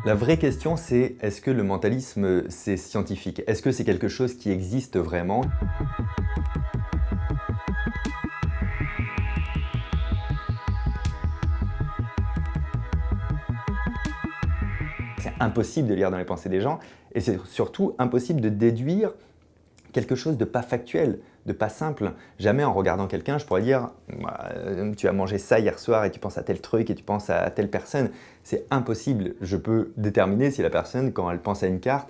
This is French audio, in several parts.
La vraie question, c'est est-ce que le mentalisme, c'est scientifique? Est-ce que c'est quelque chose qui existe vraiment? C'est impossible de lire dans les pensées des gens et c'est surtout impossible de déduire quelque chose de pas factuel, de pas simple. Jamais en regardant quelqu'un, je pourrais dire tu as mangé ça hier soir et tu penses à tel truc et tu penses à telle personne. C'est impossible. Je peux déterminer si la personne, quand elle pense à une carte,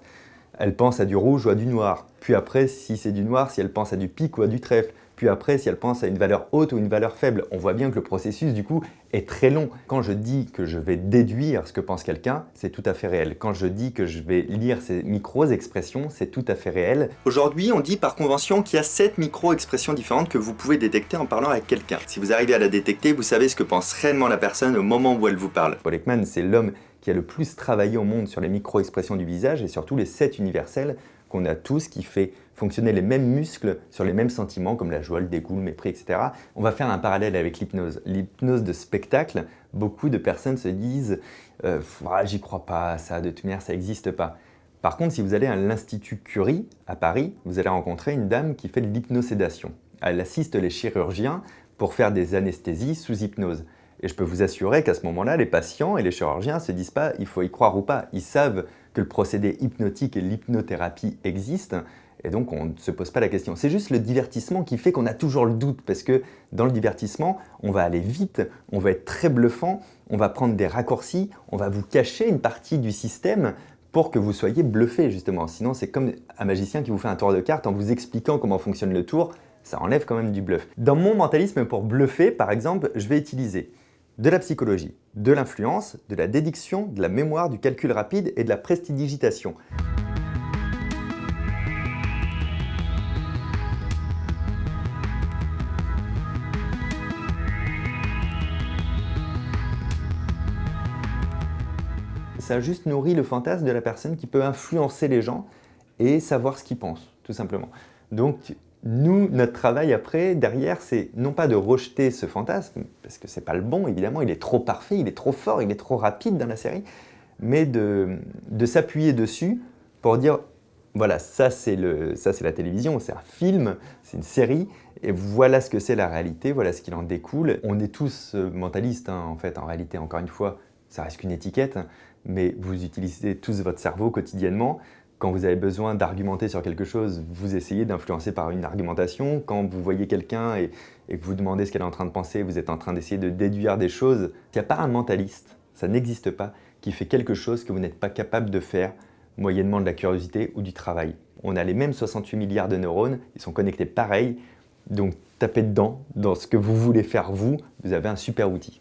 elle pense à du rouge ou à du noir. Puis après, si c'est du noir, si elle pense à du pique ou à du trèfle. Puis après, si elle pense à une valeur haute ou une valeur faible. On voit bien que le processus, du coup, est très long. Quand je dis que je vais déduire ce que pense quelqu'un, c'est tout à fait réel. Quand je dis que je vais lire ces micro-expressions, c'est tout à fait réel. Aujourd'hui, on dit par convention qu'il y a 7 micro-expressions différentes que vous pouvez détecter en parlant avec quelqu'un. Si vous arrivez à la détecter, vous savez ce que pense réellement la personne au moment où elle vous parle. Paul Ekman, c'est l'homme qui a le plus travaillé au monde sur les micro-expressions du visage et surtout les 7 universels qu'on a tous, qui fait fonctionner les mêmes muscles sur les mêmes sentiments comme la joie, le dégoût, le mépris, etc. On va faire un parallèle avec l'hypnose. L'hypnose de spectacle, beaucoup de personnes se disent j'y crois pas, ça de toute manière ça n'existe pas. Par contre, si vous allez à l'Institut Curie à Paris, vous allez rencontrer une dame qui fait de l'hypnosédation. Elle assiste les chirurgiens pour faire des anesthésies sous hypnose. Et je peux vous assurer qu'à ce moment-là, les patients et les chirurgiens ne se disent pas il faut y croire ou pas. Ils savent que le procédé hypnotique et l'hypnothérapie existent et donc on ne se pose pas la question. C'est juste le divertissement qui fait qu'on a toujours le doute parce que dans le divertissement, on va aller vite, on va être très bluffant, on va prendre des raccourcis, on va vous cacher une partie du système pour que vous soyez bluffé justement. Sinon, c'est comme un magicien qui vous fait un tour de cartes en vous expliquant comment fonctionne le tour. Ça enlève quand même du bluff. Dans mon mentalisme pour bluffer, par exemple, je vais utiliser de la psychologie, de l'influence, de la déduction, de la mémoire, du calcul rapide et de la prestidigitation. Ça juste nourrit le fantasme de la personne qui peut influencer les gens et savoir ce qu'ils pensent, tout simplement. Donc, nous, notre travail après, derrière, c'est non pas de rejeter ce fantasme, parce que c'est pas le bon, évidemment, il est trop parfait, il est trop fort, il est trop rapide dans la série, mais de s'appuyer dessus pour dire, voilà, ça c'est la télévision, c'est un film, c'est une série, et voilà ce que c'est la réalité, voilà ce qu'il en découle. On est tous mentalistes, hein, en fait, en réalité, encore une fois, ça reste qu'une étiquette, mais vous utilisez tous votre cerveau quotidiennement. Quand vous avez besoin d'argumenter sur quelque chose, vous essayez d'influencer par une argumentation. Quand vous voyez quelqu'un et que vous demandez ce qu'elle est en train de penser, vous êtes en train d'essayer de déduire des choses. Il n'y a pas un mentaliste, ça n'existe pas, qui fait quelque chose que vous n'êtes pas capable de faire moyennement de la curiosité ou du travail. On a les mêmes 68 milliards de neurones, ils sont connectés pareil, donc tapez dedans, dans ce que vous voulez faire vous avez un super outil.